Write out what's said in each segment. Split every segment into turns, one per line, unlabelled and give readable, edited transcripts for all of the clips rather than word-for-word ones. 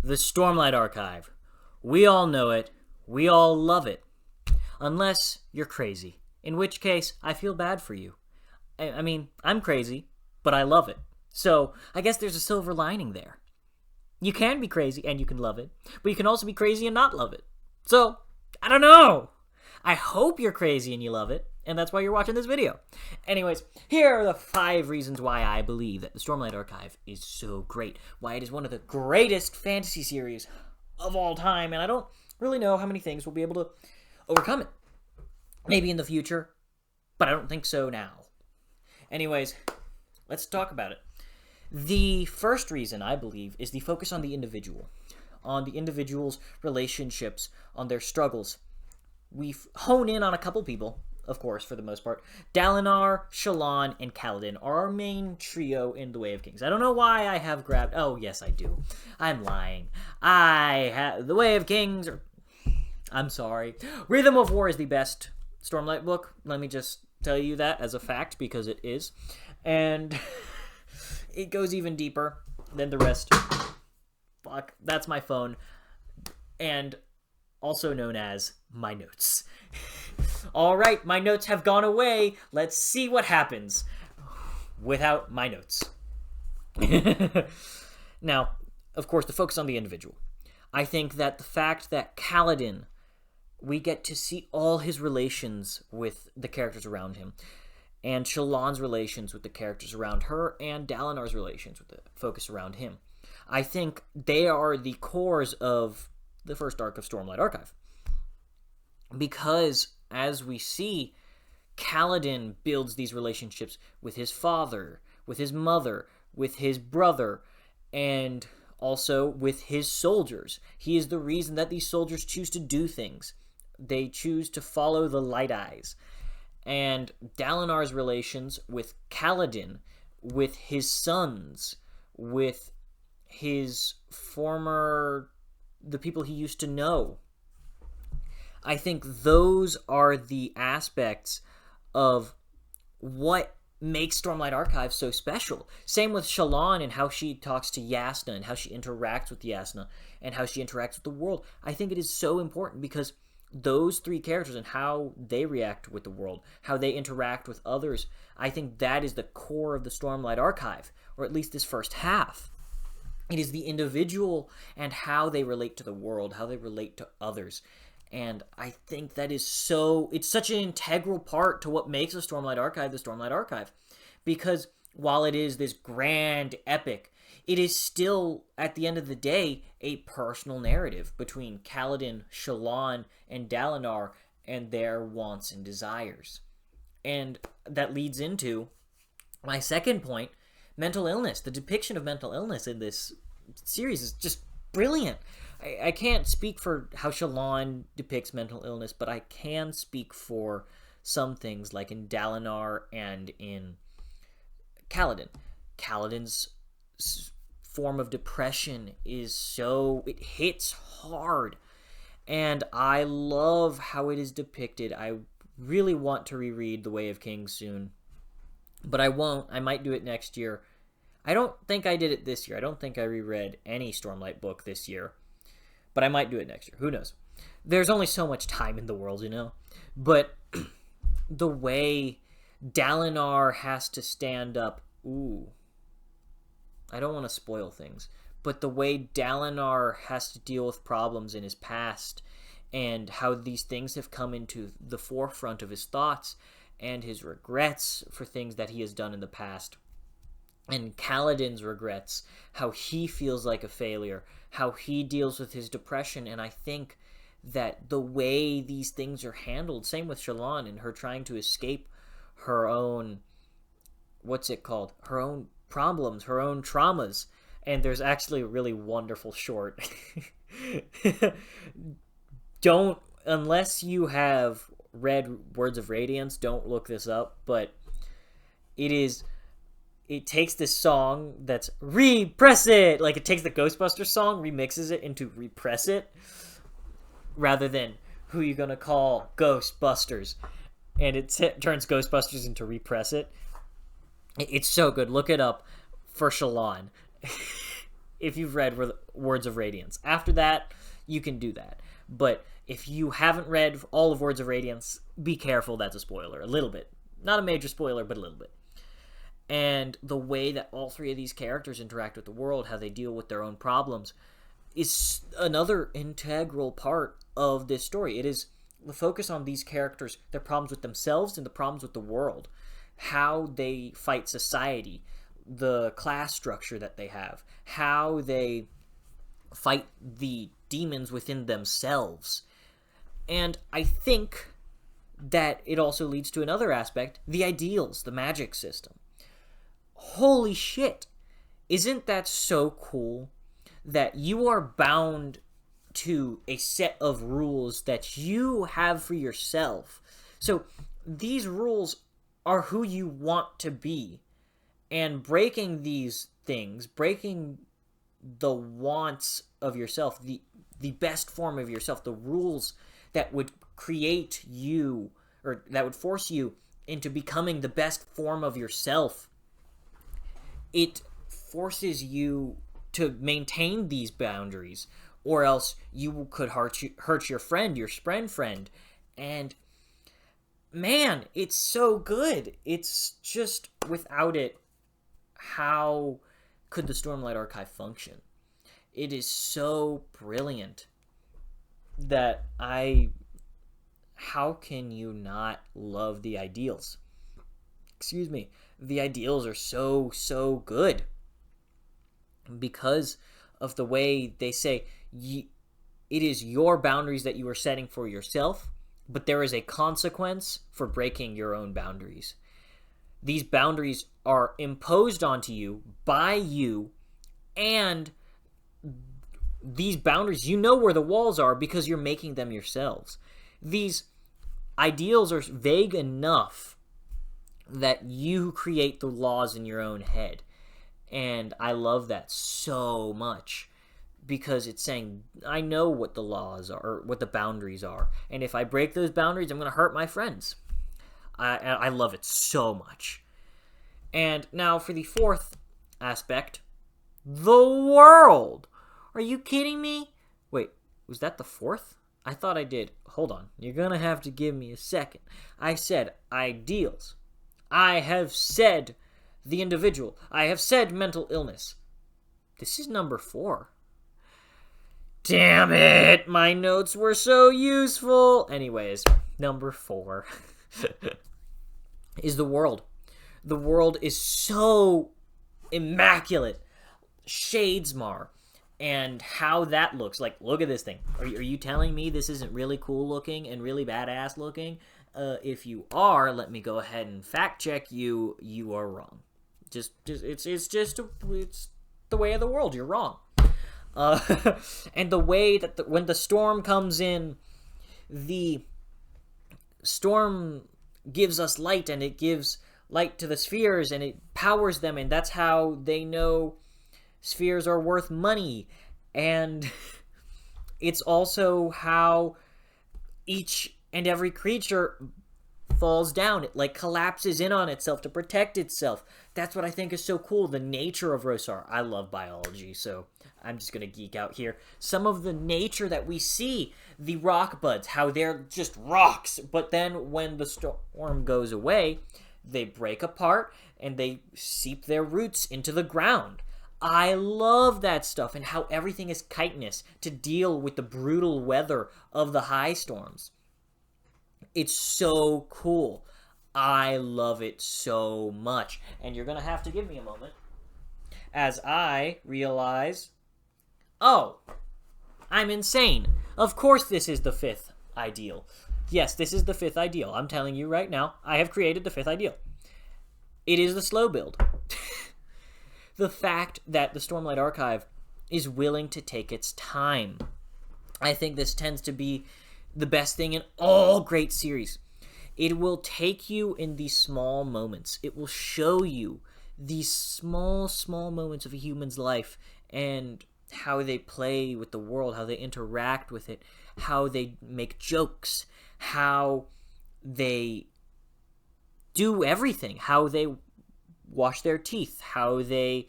The Stormlight Archive. We all know it. We all love it. Unless you're crazy. In which case, I feel bad for you. I mean, I'm crazy, but I love it. So, I guess there's a silver lining there. You can be crazy and you can love it, but you can also be crazy and not love it. So, I don't know. I hope you're crazy and you love it, and that's why you're watching this video. Anyways, here are the 5 reasons why I believe that the Stormlight Archive is so great. Why it is one of the greatest fantasy series of all time, and I don't really know how many things will be able to overcome it. Maybe in the future, but I don't think so now. Anyways, let's talk about it. The first reason, I believe, is the focus on the individual's relationships, on their struggles. We hone in on a couple people, of course, for the most part. Dalinar, Shallan, and Kaladin are our main trio in The Way of Kings. I don't know why I have grabbed... Oh, yes, I do. I'm lying. I have... The Way of Kings... I'm sorry. Rhythm of War is the best Stormlight book. Let me just tell you that as a fact, because it is. And it goes even deeper than the rest. Fuck, that's my phone. And also known as my notes. All right, my notes have gone away. Let's see what happens without my notes. Now, of course, the focus on the individual. I think that the fact that Kaladin, we get to see all his relations with the characters around him, and Shallan's relations with the characters around her, and Dalinar's relations with the focus around him. I think they are the cores of the first arc of Stormlight Archive. Because, as we see, Kaladin builds these relationships with his father, with his mother, with his brother, and also with his soldiers. He is the reason that these soldiers choose to do things. They choose to follow the Light Eyes. And Dalinar's relations with Kaladin, with his sons, with his the people he used to know. I think those are the aspects of what makes Stormlight Archive so special. Same with Shallan and how she talks to Yasna and how she interacts with Yasna and how she interacts with the world. I think it is so important because those 3 characters and how they react with the world, how they interact with others, I think that is the core of the Stormlight Archive, or at least this first half. It is the individual and how they relate to the world, how they relate to others. And I think that is it's such an integral part to what makes the Stormlight Archive the Stormlight Archive. Because while it is this grand epic, it is still, at the end of the day, a personal narrative between Kaladin, Shallan, and Dalinar and their wants and desires. And that leads into my second point, mental illness. The depiction of mental illness in this series is just brilliant. I can't speak for how Shallan depicts mental illness, but I can speak for some things, like in Dalinar and in Kaladin. Kaladin's form of depression is it hits hard, and I love how it is depicted. I really want to reread The Way of Kings soon, but I won't. I might do it next year. I don't think I did it this year. I don't think I reread any Stormlight book this year. But I might do it next year. Who knows? There's only so much time in the world, you know? But the way Dalinar has to stand up... Ooh. I don't want to spoil things. But the way Dalinar has to deal with problems in his past and how these things have come into the forefront of his thoughts and his regrets for things that he has done in the past. And Kaladin's regrets, how he feels like a failure, how he deals with his depression. And I think that the way these things are handled, same with Shallan and her trying to escape her own, her own problems, her own traumas. And there's actually a really wonderful short. Unless you have read Words of Radiance, don't look this up, but it takes this song that's Repress It! Like, it takes the Ghostbusters song, remixes it into Repress It, rather than Who You Gonna Call Ghostbusters. And it turns Ghostbusters into Repress It. It's so good. Look it up for Shallan. if you've read Words of Radiance. After that, you can do that. But if you haven't read all of Words of Radiance, be careful, that's a spoiler. A little bit. Not a major spoiler, but a little bit. And the way that all three of these characters interact with the world, how they deal with their own problems, is another integral part of this story. It is the focus on these characters, their problems with themselves and the problems with the world, how they fight society, the class structure that they have, how they fight the demons within themselves. And I think that it also leads to another aspect, the ideals, the magic system. Holy shit! Isn't that so cool? That you are bound to a set of rules that you have for yourself. So these rules are who you want to be. And breaking these things, breaking the wants of yourself, the best form of yourself, the rules that would create you, or that would force you into becoming the best form of yourself, it forces you to maintain these boundaries, or else you could hurt your friend, your friend. And man, it's so good. It's just, without it, how could the Stormlight Archive function? It is so brilliant that how can you not love the ideals? Excuse me. The ideals are so good. Because of the way they say, it is your boundaries that you are setting for yourself, but there is a consequence for breaking your own boundaries. These boundaries are imposed onto you by you, and these boundaries, you know where the walls are because you're making them yourselves. These ideals are vague enough that you create the laws in your own head. And I love that so much, because it's saying, I know what the laws are, or what the boundaries are. And if I break those boundaries, I'm going to hurt my friends. I love it so much. And now for the fourth aspect, the world. Are you kidding me? Wait, was that the fourth? I thought I did. Hold on. You're going to have to give me a second. I said ideals. I have said the individual. I have said mental illness. This is number 4. Damn it! My notes were so useful. Anyways, number 4 is the world. The world is so immaculate. Shadesmar. And how that looks. Like, look at this thing. Are you telling me this isn't really cool looking and really badass looking? If you are, let me go ahead and fact check you. You are wrong. It's the way of the world. You're wrong. And the way that when the storm comes in, the storm gives us light, and it gives light to the spheres, and it powers them, and that's how they know spheres are worth money. And it's also how each and every creature falls down. It like collapses in on itself to protect itself. That's what I think is so cool, the nature of Rosar. I love biology, so I'm just going to geek out here. Some of the nature that we see, the rock buds, how they're just rocks, but then when the storm goes away, they break apart and they seep their roots into the ground. I love that stuff, and how everything is chitinous to deal with the brutal weather of the high storms. It's so cool. I love it so much. And you're going to have to give me a moment as I realize, oh, I'm insane. Of course this is the 5th ideal. Yes, this is the 5th ideal. I'm telling you right now, I have created the 5th ideal. It is the slow build. The fact that the Stormlight Archive is willing to take its time. I think this tends to be the best thing in all great series. It will take you in these small moments. It will show you these small moments of a human's life and how they play with the world, how they interact with it, how they make jokes, how they do everything, how they wash their teeth, how they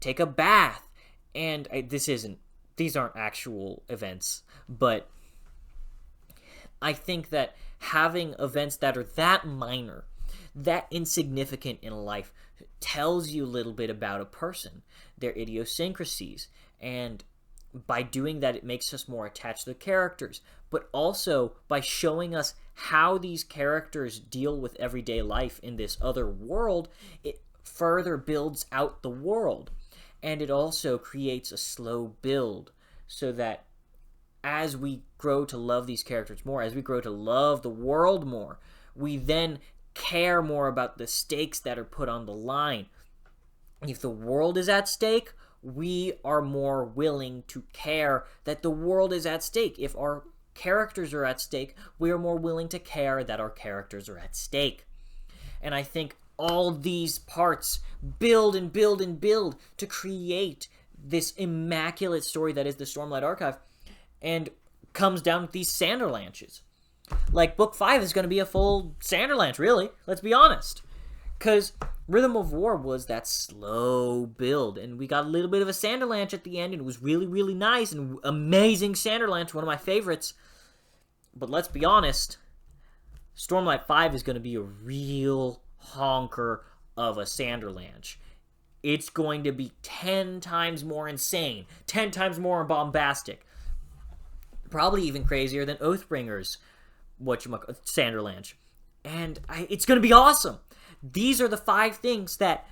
take a bath, And these aren't actual events, but I think that having events that are that minor, that insignificant in life, tells you a little bit about a person, their idiosyncrasies, and by doing that, it makes us more attached to the characters, but also by showing us how these characters deal with everyday life in this other world, it further builds out the world. And it also creates a slow build so that as we grow to love these characters more, as we grow to love the world more, we then care more about the stakes that are put on the line. If the world is at stake, we are more willing to care that the world is at stake. If our characters are at stake, we are more willing to care that our characters are at stake. And I think all these parts build and build and build to create this immaculate story that is the Stormlight Archive, and comes down with these Sanderlanches. Like, book 5 is going to be a full Sanderlanche, really. Let's be honest. Because Rhythm of War was that slow build, and we got a little bit of a Sanderlanche at the end, and it was really, really nice, and amazing Sanderlanche, one of my favorites. But let's be honest, Stormlight 5 is going to be a real honker of a Sanderlanche. It's going to be 10 times more insane, 10 times more bombastic, probably even crazier than Oathbringer's Sanderlanche. And it's going to be awesome. These are the 5 things that,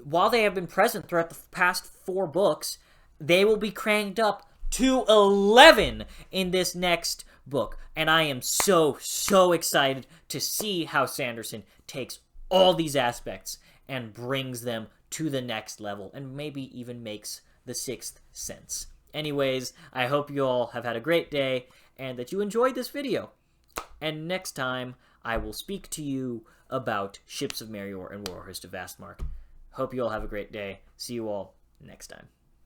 while they have been present throughout the past 4 books, they will be cranked up to 11 in this next book. And I am so, so excited to see how Sanderson takes all these aspects and brings them to the next level, and maybe even makes the 6th sense. Anyways, I hope you all have had a great day, and that you enjoyed this video. And next time, I will speak to you about Ships of Merior and Warhorse of Vastmark. Hope you all have a great day. See you all next time.